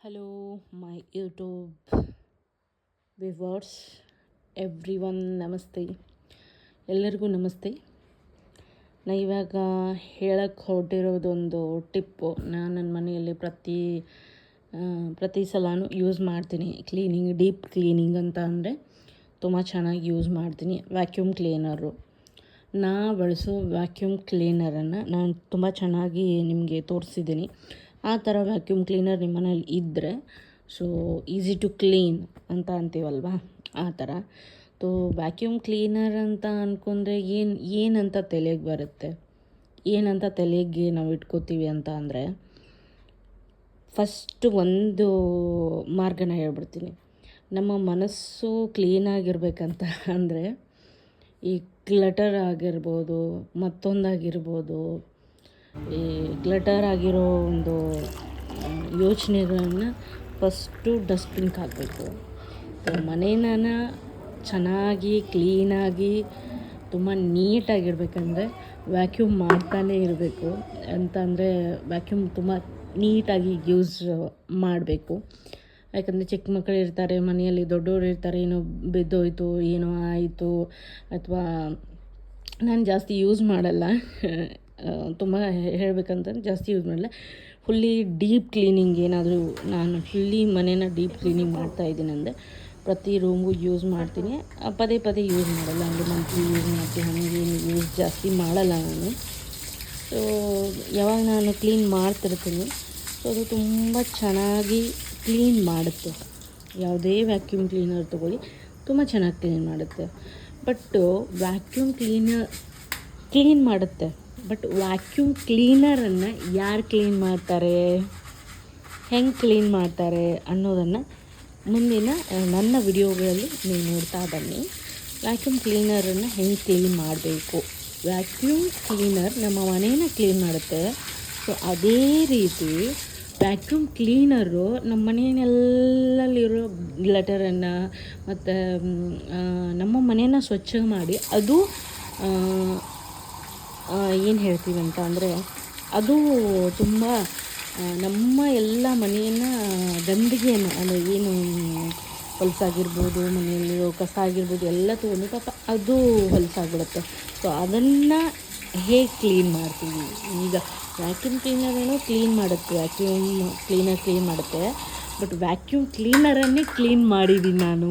Hello, my YouTube viewers, everyone ನಮಸ್ತೆ. ಎಲ್ಲರಿಗೂ ನಮಸ್ತೆ. ನಾ ಇವಾಗ ಹೇಳಕ್ಕೆ ಹೊರಟಿರೋದೊಂದು ಟಿಪ್ಪು. ನಾನು ನನ್ನ ಮನೆಯಲ್ಲಿ ಪ್ರತಿ ಸಲನೂ ಯೂಸ್ ಮಾಡ್ತೀನಿ. ಕ್ಲೀನಿಂಗ್, ಡೀಪ್ ಕ್ಲೀನಿಂಗ್ ಅಂತ ಅಂದರೆ ತುಂಬ ಚೆನ್ನಾಗಿ ಯೂಸ್ ಮಾಡ್ತೀನಿ. Vacuum cleaner. ನಾ ಬಳಸೋ ವ್ಯಾಕ್ಯೂಮ್ ಕ್ಲೀನರನ್ನು ನಾನು ತುಂಬ ಚೆನ್ನಾಗಿ ನಿಮಗೆ ತೋರಿಸಿದ್ದೀನಿ. ಆ ಥರ ವ್ಯಾಕ್ಯೂಮ್ ಕ್ಲೀನರ್ ನಿಮ್ಮ ಮನೇಲಿ ಇದ್ದರೆ ಸೊ ಈಸಿ ಟು ಕ್ಲೀನ್ ಅಂತ ಅಂತೀವಲ್ವ, ಆ ಥರ. ವ್ಯಾಕ್ಯೂಮ್ ಕ್ಲೀನರ್ ಅಂತ ಅಂದ್ಕೊಂಡ್ರೆ ಏನಂತ ತಲೆಗೆ ಬರುತ್ತೆ, ಏನಂತ ತಲೆಗೆ ನಾವು ಇಟ್ಕೋತೀವಿ ಅಂತ ಅಂದರೆ, ಫಸ್ಟ್ ಒಂದು ಮಾರ್ಗನ ಹೇಳ್ಬಿಡ್ತೀನಿ. ನಮ್ಮ ಮನಸ್ಸು ಕ್ಲೀನಾಗಿರ್ಬೇಕಂತ ಅಂದರೆ ಈ ಕ್ಲಟರ್ ಆಗಿರ್ಬೋದು, ಮತ್ತೊಂದಾಗಿರ್ಬೋದು, ಈ ಕ್ಲಟರ್ ಆಗಿರೋ ಒಂದು ಯೋಚನೆಗಳನ್ನು ಫಸ್ಟು ಡಸ್ಟ್ಬಿನ್ಗೆ ಹಾಕಬೇಕು. ಮನೇನ ಚೆನ್ನಾಗಿ ಕ್ಲೀನಾಗಿ ತುಂಬ ನೀಟಾಗಿರ್ಬೇಕಂದ್ರೆ ವ್ಯಾಕ್ಯೂಮ್ ಮಾಡ್ತಾನೇ ಇರಬೇಕು. ಅಂತಂದರೆ ವ್ಯಾಕ್ಯೂಮ್ ತುಂಬ ನೀಟಾಗಿ ಯೂಸ್ ಮಾಡಬೇಕು. ಯಾಕಂದರೆ ಚಿಕ್ಕ ಮಕ್ಕಳು ಇರ್ತಾರೆ ಮನೆಯಲ್ಲಿ, ದೊಡ್ಡವರು ಇರ್ತಾರೆ, ಏನೋ ಬಿದ್ದೋಯ್ತು, ಏನೋ ಆಯಿತು, ಅಥವಾ ನಾನು ಜಾಸ್ತಿ ಯೂಸ್ ಮಾಡಲ್ಲ, ತುಂಬ ಹೇಳಬೇಕಂತಂದ್ರೆ ಜಾಸ್ತಿ ಯೂಸ್ ಮಾಡಲ್ಲ. ಫುಲ್ಲಿ ಡೀಪ್ ಕ್ಲೀನಿಂಗ್ ಏನಾದರೂ ನಾನು ಫುಲ್ಲಿ ಮನೇನ ಡೀಪ್ ಕ್ಲೀನಿಂಗ್ ಮಾಡ್ತಾಯಿದ್ದೀನಿ ಅಂದರೆ ಪ್ರತಿ ರೂಮ್ಗೂ ಯೂಸ್ ಮಾಡ್ತೀನಿ. ಪದೇ ಪದೇ ಯೂಸ್ ಮಾಡಲ್ಲ, ಅಂದರೆ ಮಂತ್ಲಿ ಯೂಸ್ ಮಾಡ್ತೀನಿ, ಹಾಗೇನು ಯೂಸ್ ಜಾಸ್ತಿ ಮಾಡಲ್ಲ ನಾನು. ಸೊ ಯಾವಾಗ ನಾನು ಕ್ಲೀನ್ ಮಾಡ್ತಿರ್ತೀನಿ ಸೊ ಅದು ತುಂಬ ಚೆನ್ನಾಗಿ ಕ್ಲೀನ್ ಮಾಡುತ್ತೆ. ಯಾವುದೇ ವ್ಯಾಕ್ಯೂಮ್ ಕ್ಲೀನರ್ ತೊಗೊಳ್ಳಿ, ತುಂಬ ಚೆನ್ನಾಗಿ ಕ್ಲೀನ್ ಮಾಡುತ್ತೆ. ಬಟ್ಟು ವ್ಯಾಕ್ಯೂಮ್ ಕ್ಲೀನ್ ಮಾಡುತ್ತೆ, ಬಟ್ ವ್ಯಾಕ್ಯೂಮ್ ಕ್ಲೀನರನ್ನು ಯಾರು ಕ್ಲೀನ್ ಮಾಡ್ತಾರೆ, ಹೆಂಗೆ ಕ್ಲೀನ್ ಮಾಡ್ತಾರೆ ಅನ್ನೋದನ್ನು ಮುಂದಿನ ನನ್ನ ವಿಡಿಯೋಗಳಲ್ಲಿ ನೀವು ನೋಡ್ತಾ ಬನ್ನಿ. ವ್ಯಾಕ್ಯೂಮ್ ಕ್ಲೀನರನ್ನು ಹೆಂಗೆ ಕ್ಲೀನ್ ಮಾಡಬೇಕು. ವ್ಯಾಕ್ಯೂಮ್ ಕ್ಲೀನರ್ ನಮ್ಮ ಮನೇನ ಕ್ಲೀನ್ ಮಾಡುತ್ತೆ. ಸೊ ಅದೇ ರೀತಿ ವ್ಯಾಕ್ಯೂಮ್ ಕ್ಲೀನರು ನಮ್ಮ ಮನೆಯಲ್ಲಲ್ಲಿರೋ ಗ್ಲಟರನ್ನು ಮತ್ತು ನಮ್ಮ ಮನೇನ ಸ್ವಚ್ಛ ಮಾಡಿ ಅದು ಏನು ಹೇಳ್ತೀವಿ ಅಂತ ಅಂದರೆ ಅದು ತುಂಬ ನಮ್ಮ ಎಲ್ಲ ಮನೆಯನ್ನು ಗಂದಗಿಯನ್ನು, ಅಂದರೆ ಏನು ಹೊಲಸಾಗಿರ್ಬೋದು, ಮನೆಯಲ್ಲಿರೋ ಕಸ ಆಗಿರ್ಬೋದು ಎಲ್ಲ ತೊಗೊಂಡು ಪಾಪ ಅದು ಹೊಲಸಾಗ್ಬಿಡುತ್ತೆ. ಸೊ ಅದನ್ನು ಹೇಗೆ ಕ್ಲೀನ್ ಮಾಡ್ತೀವಿ. ಈಗ ವ್ಯಾಕ್ಯೂಮ್ ಕ್ಲೀನರೇನೋ ಕ್ಲೀನ್ ಮಾಡುತ್ತೆ, ವ್ಯಾಕ್ಯೂಮ್ ಕ್ಲೀನರ್ ಕ್ಲೀನ್ ಮಾಡುತ್ತೆ, ಬಟ್ ವ್ಯಾಕ್ಯೂಮ್ ಕ್ಲೀನರನ್ನೇ ಕ್ಲೀನ್ ಮಾಡಿದ್ದೀನಿ ನಾನು.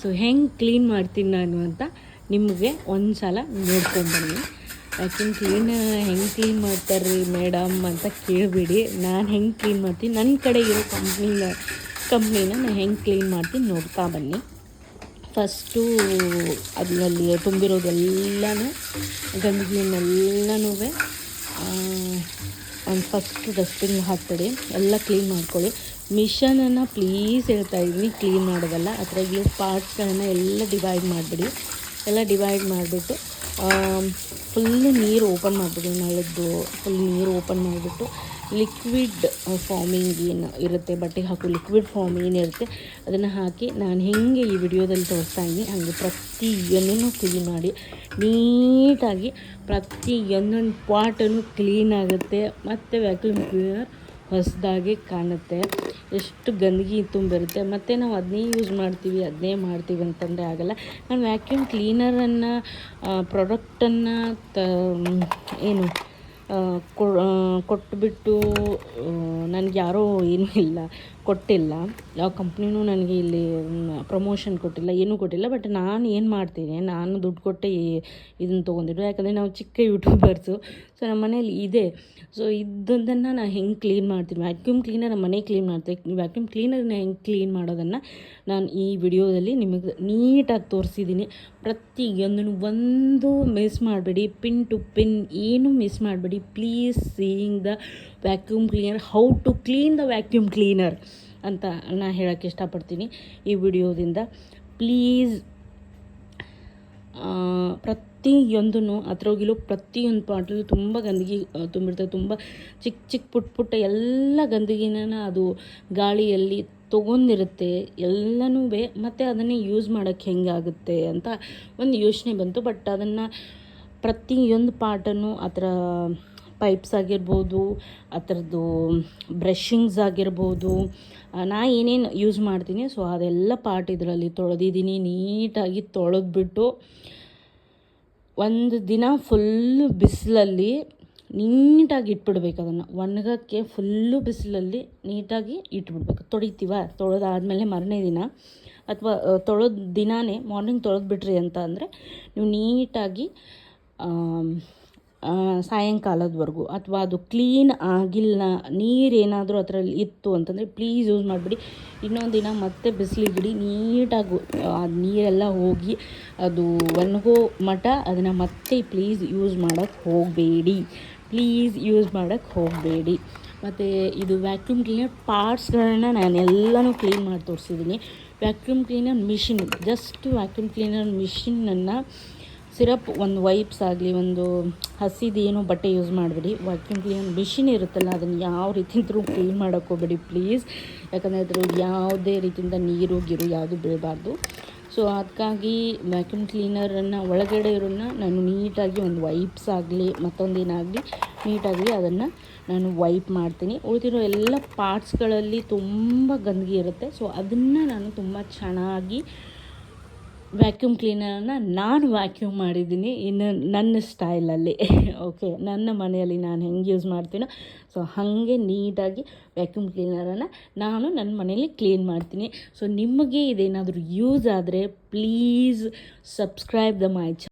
ಸೊ ಹೆಂಗೆ ಕ್ಲೀನ್ ಮಾಡ್ತೀನಿ ನಾನು ಅಂತ ನಿಮಗೆ ಒಂದು ಸಲ ನೋಡ್ಕೊಂಡ್ಬನ್ನಿ. ವ್ಯಾಕ್ಯೂಮ್ ಕ್ಲೀನರ್ ಹೆಂಗೆ ಕ್ಲೀನ್ ಮಾಡ್ತಾರೆ ರೀ ಮೇಡಮ್ ಅಂತ ಕೇಳಬೇಡಿ. ನಾನು ಹೆಂಗೆ ಕ್ಲೀನ್ ಮಾಡ್ತೀನಿ, ನನ್ನ ಕಡೆ ಇರೋ ಕಂಪ್ನಿನ ನಾನು ಹೆಂಗೆ ಕ್ಲೀನ್ ಮಾಡ್ತೀನಿ ನೋಡ್ತಾ ಬನ್ನಿ. ಫಸ್ಟು ಅದರಲ್ಲಿ ತುಂಬಿರೋದೆಲ್ಲನೂ ಗಂದಗಿಯನ್ನೆಲ್ಲನೂ ಒಂದು ಫಸ್ಟು ಡಸ್ಟ್ಬಿನ್ಗೆ ಹಾಕ್ಬಿಡಿ, ಎಲ್ಲ ಕ್ಲೀನ್ ಮಾಡ್ಕೊಳ್ಳಿ. ಮಿಷನನ್ನು ಪ್ಲೀಸ್ ಹೇಳ್ತಾಯಿದ್ದೀನಿ, ಕ್ಲೀನ್ ಮಾಡೋದಲ್ಲ. ಅದರಾಗಿರೋ ಪಾರ್ಟ್ಸ್ಗಳನ್ನು ಎಲ್ಲ ಡಿವೈಡ್ ಮಾಡಿಬಿಡಿ. ಎಲ್ಲ ಡಿವೈಡ್ ಮಾಡಿಬಿಟ್ಟು ಫುಲ್ಲು ನೀರು ಓಪನ್ ಮಾಡಿಬಿಡಿ. ನಳದ್ದು ಫುಲ್ ನೀರು ಓಪನ್ ಮಾಡಿಬಿಟ್ಟು ಲಿಕ್ವಿಡ್ ಫಾರ್ಮಿಂಗ್ ಏನು ಇರುತ್ತೆ, ಬಟ್ಟೆಗೆ ಹಾಕೋ ಲಿಕ್ವಿಡ್ ಫಾರ್ಮ್ ಏನಿರುತ್ತೆ ಅದನ್ನು ಹಾಕಿ ನಾನು ಹೆಂಗೆ ಈ ವಿಡಿಯೋದಲ್ಲಿ ತೋರಿಸ್ತಾ ಇದ್ದೀನಿ ಹಾಗೆ ಪ್ರತಿಯೊಂದನ್ನು ಕ್ಲೀನ್ ಮಾಡಿ ನೀಟಾಗಿ ಪ್ರತಿಯೊಂದೊಂದು ಪಾಟನ್ನು ಕ್ಲೀನ್ ಆಗುತ್ತೆ. ಮತ್ತು ವ್ಯಾಕ್ಯೂಮ್ ಕ್ಲೀನರ್ ಹೊಸದಾಗಿ ಕಾಣುತ್ತೆ. ಎಷ್ಟು ಗಂದಗಿ ತುಂಬಿರುತ್ತೆ, ಮತ್ತು ನಾವು ಅದನ್ನೇ ಯೂಸ್ ಮಾಡ್ತೀವಿ ಅಂತಂದರೆ ಆಗೋಲ್ಲ. ನಾನು ವ್ಯಾಕ್ಯೂಮ್ ಕ್ಲೀನರನ್ನು ಪ್ರಾಡಕ್ಟನ್ನು ಏನು ಕೊಟ್ಬಿಟ್ಟು ನನಗೆ ಯಾರೋ ಏನೂ ಕೊಟ್ಟಿಲ್ಲ, ಯಾವ ಕಂಪ್ನಿನೂ ನನಗೆ ಇಲ್ಲಿ ಪ್ರಮೋಷನ್ ಕೊಟ್ಟಿಲ್ಲ, ಏನೂ ಕೊಟ್ಟಿಲ್ಲ. ಬಟ್ ನಾನು ಏನು ಮಾಡ್ತೀನಿ, ನಾನು ದುಡ್ಡು ಕೊಟ್ಟೆ ಇದನ್ನು ತೊಗೊಂಡಿದ್ದು. ಯಾಕಂದರೆ ನಾವು ಚಿಕ್ಕ ಯೂಟ್ಯೂಬರ್ಸು. ಸೊ ನಮ್ಮ ಮನೇಲಿ ಇದೆ. ಸೊ ಇದೊಂದನ್ನು ನಾನು ಹೆಂಗೆ ಕ್ಲೀನ್ ಮಾಡ್ತೀನಿ, ವ್ಯಾಕ್ಯೂಮ್ ಕ್ಲೀನರ್ ನಮ್ಮ ಮನೆ ಕ್ಲೀನ್ ಮಾಡ್ತೀನಿ. ವ್ಯಾಕ್ಯೂಮ್ ಕ್ಲೀನರ್ನ ಹೆಂಗೆ ಕ್ಲೀನ್ ಮಾಡೋದನ್ನು ನಾನು ಈ ವಿಡಿಯೋದಲ್ಲಿ ನಿಮಗೆ ನೀಟಾಗಿ ತೋರಿಸಿದ್ದೀನಿ. ಪ್ರತಿಯೊಂದನ್ನು ಒಂದು ಮಿಸ್ ಮಾಡಬೇಡಿ, ಪಿನ್ ಟು ಪಿನ್ ಏನೂ ಮಿಸ್ ಮಾಡಬೇಡಿ. Please seeing the vacuum cleaner, how to clean the vacuum cleaner ಅಂತ ನಾನು ಹೇಳೋಕ್ಕೆ ಇಷ್ಟಪಡ್ತೀನಿ ಈ ವಿಡಿಯೋದಿಂದ. ಪ್ಲೀಸ್ ಪ್ರತಿಯೊಂದೂ ಅದರೊಳಗಿರೋ ಪ್ರತಿಯೊಂದು ಪಾಟಲ್ಲೂ ತುಂಬ ಗಂದಗಿ ತುಂಬಿರ್ತದೆ. ತುಂಬ ಚಿಕ್ಕ ಪುಟ್ಟ ಎಲ್ಲ ಗಂದಗಿನ ಅದು ಗಾಳಿಯಲ್ಲಿ ತೊಗೊಂಡಿರುತ್ತೆ ಎಲ್ಲನೂ. ಮತ್ತು ಅದನ್ನೇ ಯೂಸ್ ಮಾಡೋಕ್ಕೆ ಹೆಂಗಾಗುತ್ತೆ ಅಂತ ಒಂದು ಯೋಚನೆ ಬಂತು. ಬಟ್ ಅದನ್ನು ಪ್ರತಿಯೊಂದು ಪಾರ್ಟನ್ನು ಅದರ ಪೈಪ್ಸ್ ಆಗಿರ್ಬೋದು, ಆ ಥರದ್ದು ಬ್ರಷಿಂಗ್ಸ್ ಆಗಿರ್ಬೋದು, ನಾ ಏನೇನು ಯೂಸ್ ಮಾಡ್ತೀನಿ ಸೊ ಅದೆಲ್ಲ ಪಾರ್ಟ್ ಇದರಲ್ಲಿ ತೊಳೆದಿದ್ದೀನಿ. ನೀಟಾಗಿ ತೊಳೆದ್ಬಿಟ್ಟು ಒಂದು ದಿನ ಫುಲ್ಲು ಬಿಸಿಲಲ್ಲಿ ನೀಟಾಗಿ ಇಟ್ಬಿಡ್ಬೇಕು. ಅದನ್ನು ಒಣಗೋಕ್ಕೆ ಫುಲ್ಲು ಬಿಸಿಲಲ್ಲಿ ನೀಟಾಗಿ ಇಟ್ಬಿಡ್ಬೇಕು. ತೊಳೆದಾದ್ಮೇಲೆ ಮಾರನೇ ದಿನ ಅಥವಾ ತೊಳೆದ ದಿನಾನೇ ಮಾರ್ನಿಂಗ್ ತೊಳೆದ್ಬಿಟ್ರಿ ಅಂತ ಅಂದರೆ ನೀವು ನೀಟಾಗಿ ಸಾಯಂಕಾಲದವರೆಗೂ, ಅಥವಾ ಅದು ಕ್ಲೀನ್ ಆಗಿಲ್ಲ, ನೀರೇನಾದರೂ ಅದರಲ್ಲಿ ಇತ್ತು ಅಂತಂದರೆ ಪ್ಲೀಸ್ ಯೂಸ್ ಮಾಡಿಬಿಡಿ. ಇನ್ನೊಂದು ದಿನ ಮತ್ತೆ ಬಿಸಿಲಿಗಿಡಿ, ನೀಟಾಗಿ ಆ ನೀರೆಲ್ಲ ಹೋಗಿ ಅದು ಒಣಗೋ ಮಟ್ಟ ಅದನ್ನು ಮತ್ತೆ ಪ್ಲೀಸ್ ಯೂಸ್ ಮಾಡೋಕ್ಕೆ ಹೋಗಬೇಡಿ. ಮತ್ತು ಇದು ವ್ಯಾಕ್ಯೂಮ್ ಕ್ಲೀನರ್ ಪಾರ್ಟ್ಸ್ಗಳನ್ನ ನಾನೆಲ್ಲನೂ ಕ್ಲೀನ್ ಮಾಡಿ ತೋರಿಸಿದ್ದೀನಿ. Vacuum cleaner machine, just vacuum cleaner ಮಿಷಿನನ್ನು ಸಿರಪ್ ಒಂದು ವೈಪ್ಸ್ ಆಗಲಿ, ಒಂದು ಹಸಿದು ಏನೋ ಬಟ್ಟೆ ಯೂಸ್ ಮಾಡಿಬಿಡಿ. ವ್ಯಾಕ್ಯೂಮ್ ಕ್ಲೀನರ್ ಮಿಷಿನ್ ಇರುತ್ತಲ್ಲ ಅದನ್ನು ಯಾವ ರೀತಿಯಿಂದಲೂ ಕ್ಲೀನ್ ಮಾಡೋಕ್ಕೆ ಹೋಗಬೇಡಿ ಪ್ಲೀಸ್. ಯಾಕಂದರೆ ಅದ್ರ ಯಾವುದೇ ರೀತಿಯಿಂದ ನೀರು ಯಾವುದು ಬೀಳಬಾರ್ದು. ಸೊ ಅದಕ್ಕಾಗಿ ವ್ಯಾಕ್ಯೂಮ್ ಕ್ಲೀನರನ್ನು ಒಳಗಡೆ ಇರೋನ್ನ ನಾನು ನೀಟಾಗಿ ಒಂದು ವೈಪ್ಸ್ ಆಗಲಿ ಮತ್ತೊಂದೇನಾಗಲಿ ನೀಟಾಗಿ ಅದನ್ನು ನಾನು ವೈಪ್ ಮಾಡ್ತೀನಿ. ಉಳಿದಿರೋ ಎಲ್ಲ ಪಾರ್ಟ್ಸ್ಗಳಲ್ಲಿ ತುಂಬ ಗಂದಗಿ ಇರುತ್ತೆ. ಸೊ ಅದನ್ನು ನಾನು ತುಂಬ ಚೆನ್ನಾಗಿ ವ್ಯಾಕ್ಯೂಮ್ ಕ್ಲೀನರನ್ನು ನಾನು ವ್ಯಾಕ್ಯೂಮ್ ಮಾಡಿದ್ದೀನಿ ಇನ್ನು ನನ್ನ ಸ್ಟೈಲಲ್ಲಿ. ಓಕೆ, ನನ್ನ ಮನೆಯಲ್ಲಿ ನಾನು ಹೆಂಗೆ ಯೂಸ್ ಮಾಡ್ತೀನೋ ಸೊ ಹಾಗೆ ನೀಟಾಗಿ ವ್ಯಾಕ್ಯೂಮ್ ಕ್ಲೀನರನ್ನು ನಾನು ನನ್ನ ಮನೆಯಲ್ಲಿ ಕ್ಲೀನ್ ಮಾಡ್ತೀನಿ. ಸೊ ನಿಮಗೆ ಇದೇನಾದರೂ ಯೂಸ್ ಆದರೆ please subscribe the my channel.